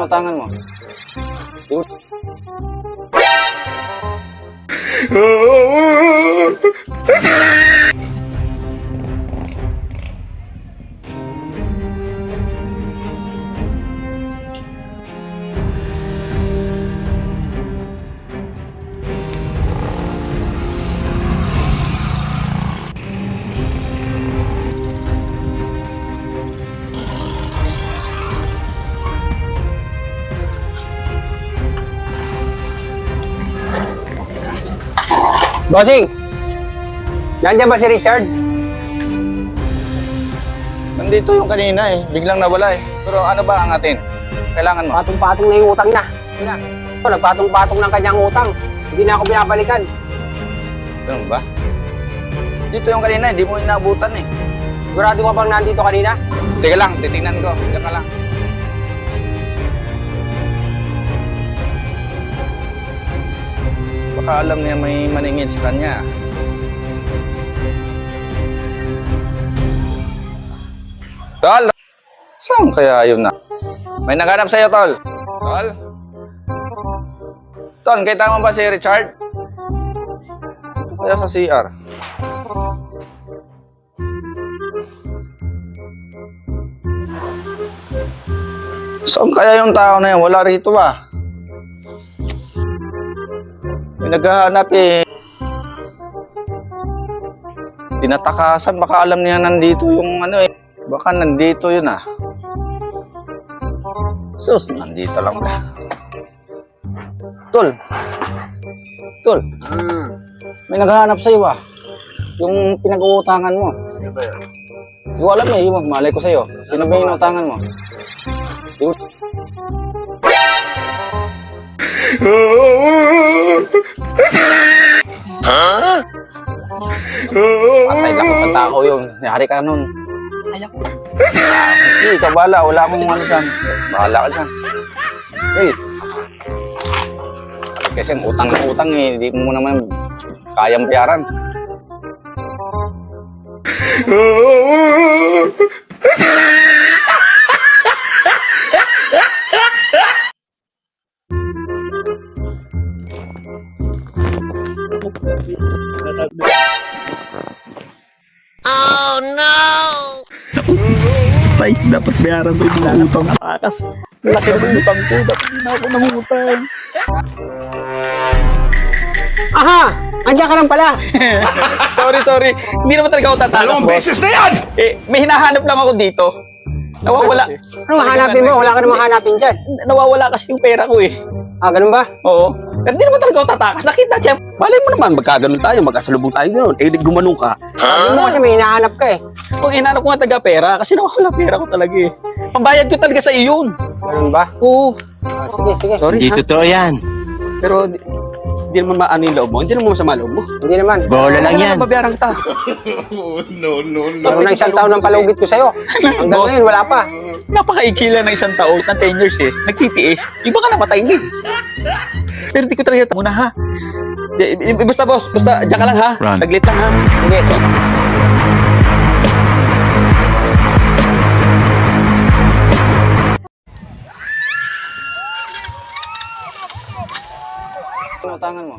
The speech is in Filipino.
inutangan mo? Bossing! Nandiyan ba si Richard? Nandito yung kanina eh. Biglang nawala eh. Pero ano ba ang atin? Kailangan mo? Patong-patong na yung utang na. Nagpatong-patong ng kanyang utang. Hindi na ako binabalikan. Ganun ba? Dito yung kanina, hindi mo inaabutan eh. Sigurado ka bang nandito kanina? Teka lang, titingnan ko. Diyan ka lang. Baka alam niya may maningil sa kanya. Tol! Saan kaya yun na? May naghanap sa'yo, Tol. Tol? Tol, kita mo ba si Richard? Kaya sa CR. Saan kaya yung tao na yun? Wala rito ba? May naghahanap eh. Tinatakasan, baka alam niya nandito yung ano eh. Baka nandito yun ah. Sus, nandito lang ba? Tol. Tol. May naghahanap sa'yo ba? Yung pinag-uutangan mo. Ano ba yun? Hindi ko alam eh, yung malay ko sa'yo. Sino ba yung inutangan mo? Patay lang sa tao yun. Yari ka nun. Ayak ko. Hindi, ikaw bahala. Wala akong ano dyan. Bahala ka dyan. Hey. Kasi ang utang ng utang eh. Hindi mo naman kayang bayaran. Oh no! Tay, dapat bayaran ko yung mga utang na takas. Laki na ng utang ko, dapat hindi na ako nangutang. Aha! Andiyan ka lang pala! Sorry. Hindi naman talaga ako tatakas, Dalawang boss. beses na yan! Eh, may hinahanap lang ako dito. Nawawala. Ano mahanapin mo? Wala ka namang hanapin dyan. Nawawala kasi yung pera ko eh. Ah, ganun ba? Oo. Pero hindi naman talaga ako tatakas. Nakita, Chef. Malay mo naman, magkaganon tayo, magkasalubong tayo gano'n. Eh, gumanong ka. Sabi mo kasi may hinahanap ka eh. Kung hinanap ko nga taga-pera, kasi nawawala pera ko talaga eh. Pambayad ko talaga sa iyo yun. Ganun ba? Oo. Ah, sige. Sorry, Hindi ha? totoo yan. Pero hindi naman maano yung loob mo. Hindi naman masama loob mo. Hindi naman. Bola lang yan. Babayaran kita. Ano na isang taon ng palugit ko sa'yo. Hanggang Boss. ngayon, wala pa. Napaka-iksi lang ng isang taon, ng 10 years eh. Nagtitiis. Iba ka namatay na eh. Pero di ko talaga muna ha. Basta boss, basta diyan ka lang ha. Run. Saglit lang ha. Sige. Inutangan mo?